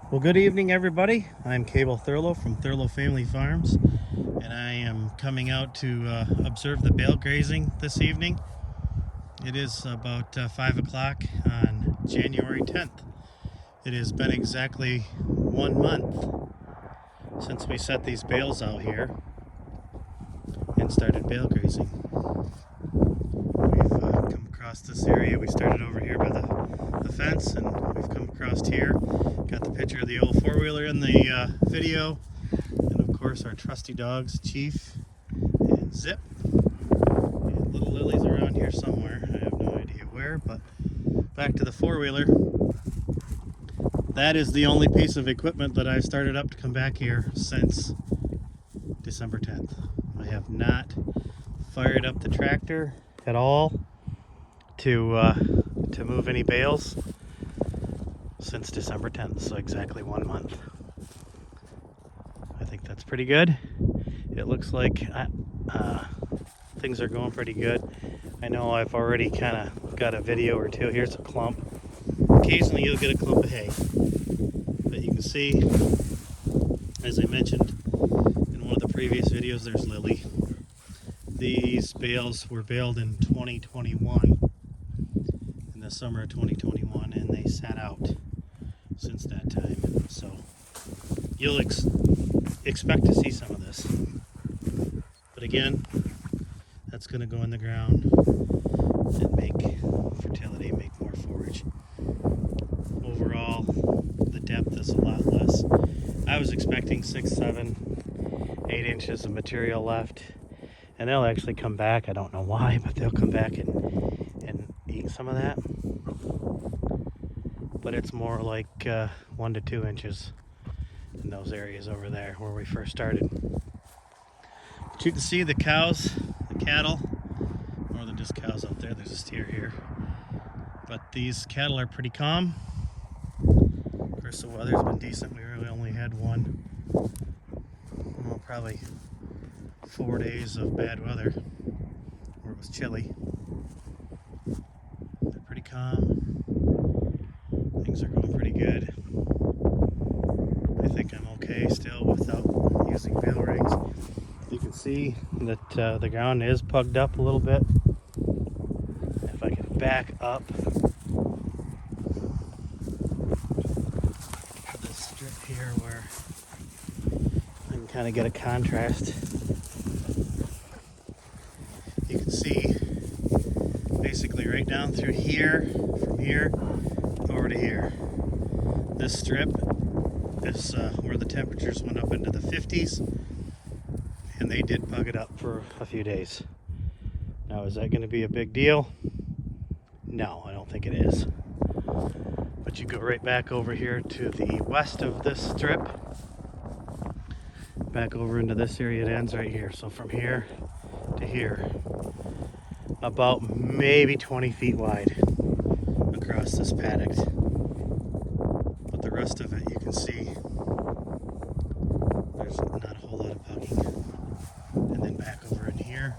Well, good evening, everybody. I'm Cable Thurlow from Thurlow Family Farms, and I am coming out to observe the bale grazing this evening. It is about 5 o'clock on January 10th. It has been exactly 1 month since we set these bales out here and started bale grazing. We've come across this area. We started over here by the fence, and we've come across here. Got the picture of the old four-wheeler in the video, and of course our trusty dogs, Chief and Zip. And little Lily's around here somewhere. I have no idea where, but back to the four-wheeler. That is the only piece of equipment that I started up to come back here since December 10th. I have not fired up the tractor at all to move any bales since December 10th, so exactly 1 month. I think that's pretty good. It looks like things are going pretty good. I know I've already kind of got a video or two. Here's a clump. Occasionally you'll get a clump of hay, but you can see, as I mentioned in one of the previous videos, there's Lily. These bales were baled in 2021, in the summer of 2021, and they sat out since that time. So you'll expect to see some of this. But again, that's going to go in the ground and make fertility, make more forage. Overall, the depth is a lot less. I was expecting 6, 7, 8 inches of material left, and they'll actually come back. I don't know why, but they'll come back and eat some of that. But it's more like 1 to 2 inches in those areas over there where we first started. But you can see the cows, the cattle, more than just cows out there. There's a steer here. But these cattle are pretty calm. Of course, the weather's been decent. We really only had probably 4 days of bad weather where it was chilly. They're pretty calm. Things are going pretty good. I think I'm okay still without using bale rings. You can see that the ground is pugged up a little bit. If I can back up to this strip here where I can kind of get a contrast, you can see basically right down through here, from here over to here. This strip is where the temperatures went up into the 50s, and they did pug it up for a few days. Now, is that going to be a big deal? No, I don't think it is. But you go right back over here to the west of this strip, back over into this area. It ends right here. So from here to here, about maybe 20 feet wide across this paddock. But the rest of it, you can see there's not a whole lot of pugging. And then back over in here,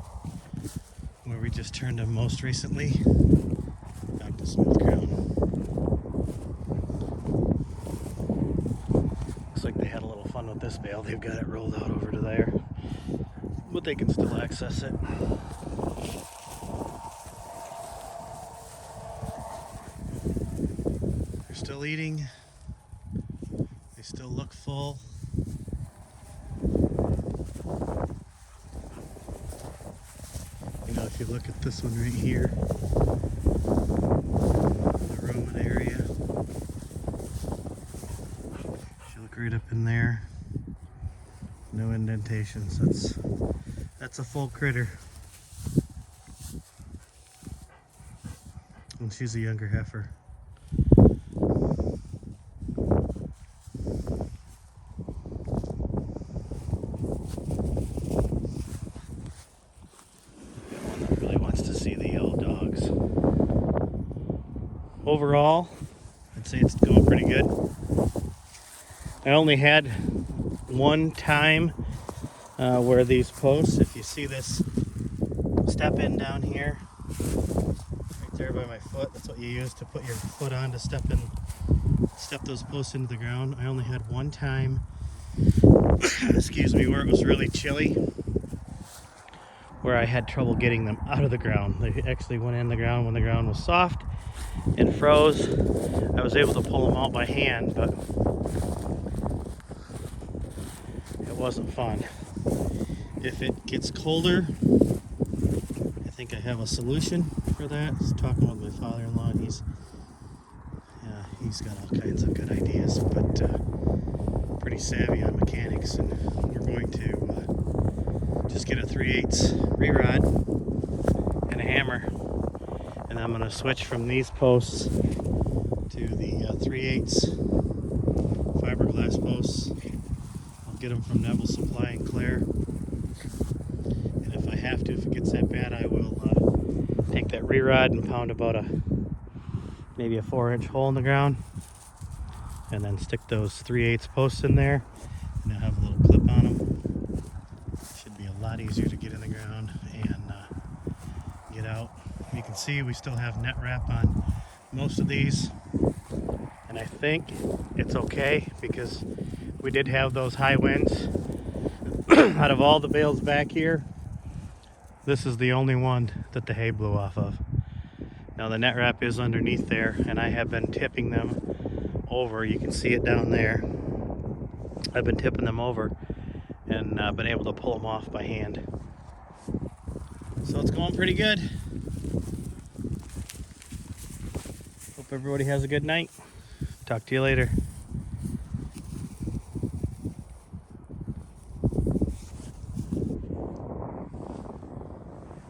where we just turned them most recently, back to smooth ground. Looks like they had a little fun with this bale. They've got it rolled out over to there, but they can still access it. They're still eating. They still look full. You know, if you look at this one right here, the rumen area, if you look right up in there, no indentations. That's a full critter. And she's a younger heifer. Overall, I'd say it's going pretty good. I only had one time where these posts, if you see this step in down here, right there by my foot. That's what you use to put your foot on to step those posts into the ground. I only had one time, excuse me, where it was really chilly, where I had trouble getting them out of the ground. They actually went in the ground when the ground was soft and froze. I was able to pull them out by hand, but it wasn't fun. If it gets colder, I think I have a solution for that. I was talking with my father-in-law, and he's got all kinds of good ideas, but pretty savvy on mechanics, and we're going to just get a 3/8 re-rod and a hammer, and I'm going to switch from these posts to the 3/8 fiberglass posts. I'll get them from Neville Supply in Clare, and if I have to, if it gets that bad, I will take that re-rod and pound about maybe a 4-inch hole in the ground, and then stick those 3/8 posts in there, and they'll have a little clip on them. Should be a lot easier to get in the ground and get out. You can see we still have net wrap on most of these, and I think it's okay because we did have those high winds. Out of all the bales back here, this is the only one that the hay blew off of. Now the net wrap is underneath there, and I have been tipping them over. You can see it down there. I've been tipping them over and been able to pull them off by hand. So it's going pretty good. Hope everybody has a good night. Talk to you later.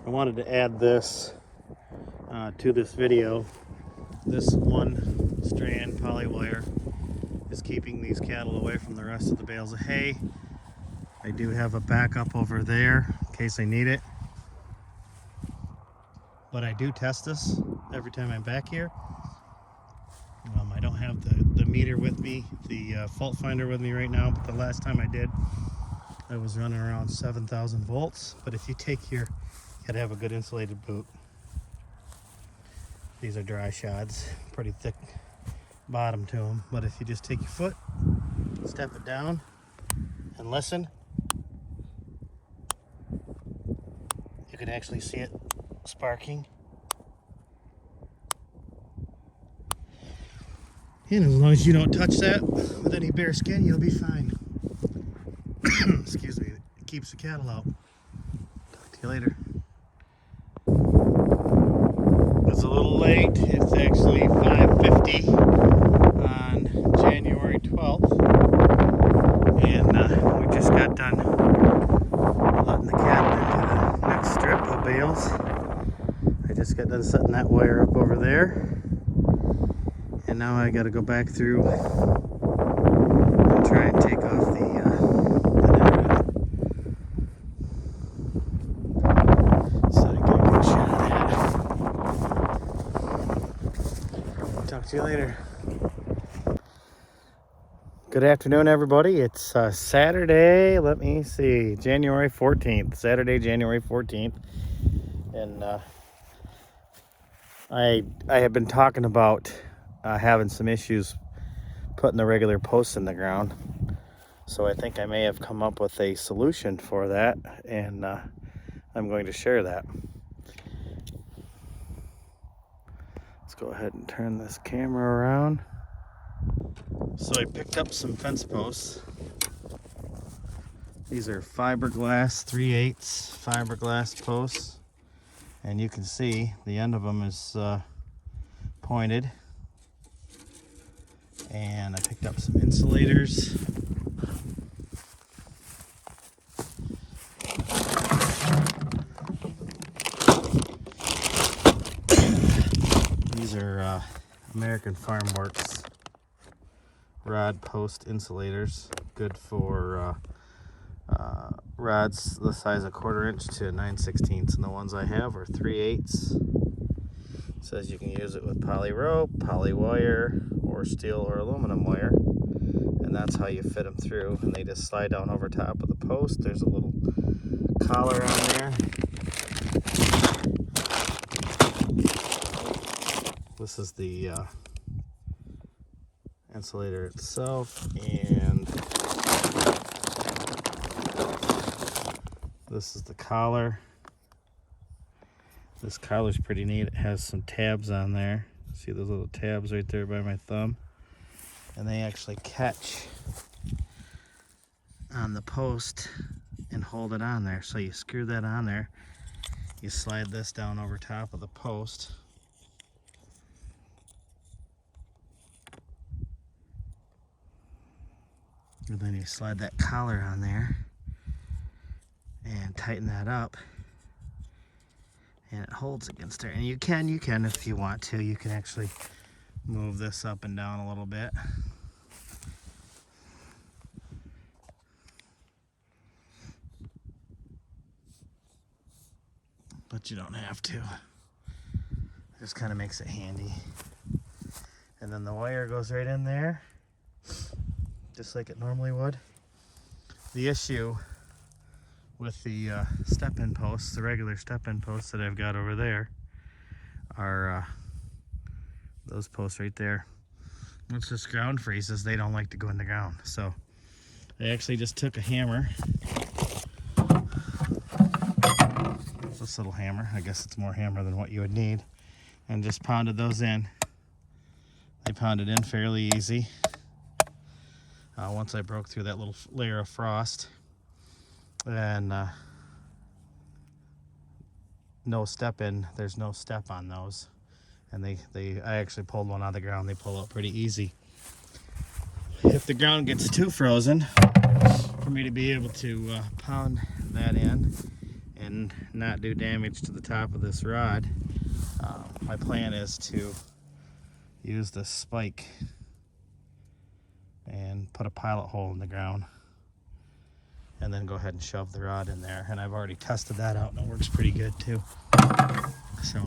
I wanted to add this to this video. This one strand poly wire is keeping these cattle away from the rest of the bales of hay. I do have a backup over there in case I need it, but I do test this every time I'm back here. I don't have the meter with me, the fault finder with me right now, but the last time I did, I was running around 7,000 volts. But if you gotta have a good insulated boot. These are dry shods, pretty thick bottom to them, but if you just take your foot, step it down, and listen, you can actually see it sparking. And as long as you don't touch that with any bare skin, you'll be fine. Excuse me, it keeps the cattle out. Talk to you later. It's a little late. It's actually 5:50 on January 12th, and we just got done letting the cattle into the next strip of bales. I just got done setting that wire up over there, and now I got to go back through and try and take off the net wrap, so I get a good shot of that. Talk to you later. Good afternoon, everybody. It's Saturday, let me see, January 14th. Saturday, January 14th. And I have been talking about having some issues putting the regular posts in the ground. So I think I may have come up with a solution for that, and I'm going to share that. Let's go ahead and turn this camera around. So I picked up some fence posts. These are fiberglass 3/8 fiberglass posts, and you can see the end of them is pointed. And I picked up some insulators. These are American Farm Works rod post insulators, good for rods the size of 1/4 inch to 9/16, and the ones I have are 3/8. It says you can use it with poly rope, poly wire, or steel or aluminum wire, and that's how you fit them through. And they just slide down over top of the post. There's a little collar on there. This is the insulator itself, and this is the collar. This collar's pretty neat. It has some tabs on there. See those little tabs right there by my thumb? And they actually catch on the post and hold it on there. So you screw that on there. You slide this down over top of the post. And then you slide that collar on there and tighten that up, and it holds against there. And you can if you want to, you can actually move this up and down a little bit. But you don't have to. It just kind of makes it handy. And then the wire goes right in there, just like it normally would. The issue with the step-in posts, the regular step-in posts that I've got over there, are those posts right there. Once this ground freezes, they don't like to go in the ground. So I actually just took a hammer, this little hammer, I guess it's more hammer than what you would need, and just pounded those in. They pounded in fairly easy. Once I broke through that little layer of frost, and no step in, there's no step on those, and I actually pulled one out of the ground. They pull out pretty easy. If the ground gets too frozen, for me to be able to pound that in and not do damage to the top of this rod, my plan is to use this spike and put a pilot hole in the ground, and then go ahead and shove the rod in there. And I've already tested that out and it works pretty good too. So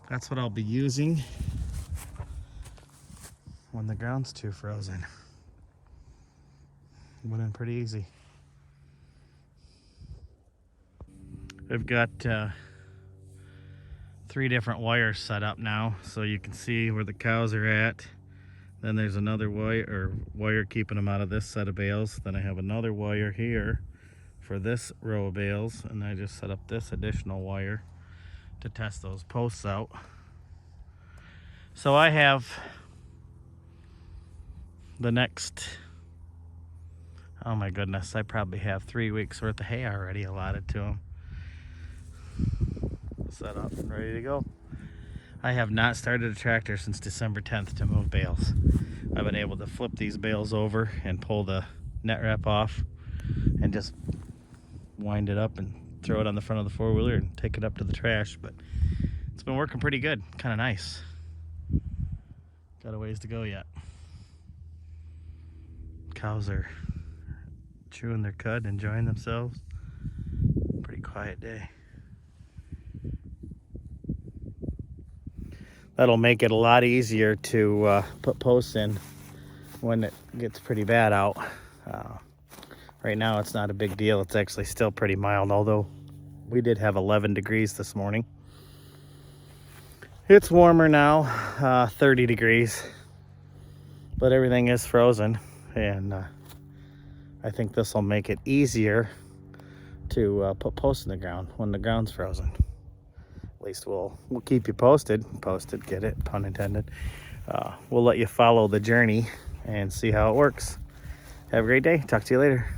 that's what I'll be using when the ground's too frozen. It went in pretty easy. I've got 3 different wires set up now, so you can see where the cows are at. Then there's another wire keeping them out of this set of bales. Then I have another wire here for this row of bales, and I just set up this additional wire to test those posts out. So I have the next, oh my goodness, I probably have 3 weeks worth of hay already allotted to them. Set up and ready to go. I have not started a tractor since December 10th to move bales. I've been able to flip these bales over and pull the net wrap off and just wind it up and throw it on the front of the four-wheeler and take it up to the trash. But it's been working pretty good, kind of nice. Got a ways to go yet. Cows are chewing their cud, enjoying themselves. Pretty quiet day. That'll make it a lot easier to put posts in when it gets pretty bad out. Right now it's not a big deal. It's actually still pretty mild, although we did have 11 degrees this morning. It's warmer now, 30 degrees, but everything is frozen, and I think this will make it easier to put posts in the ground when the ground's frozen. At least we'll keep you posted, get it, pun intended. We'll let you follow the journey and see how it works. Have a great day. Talk to you later.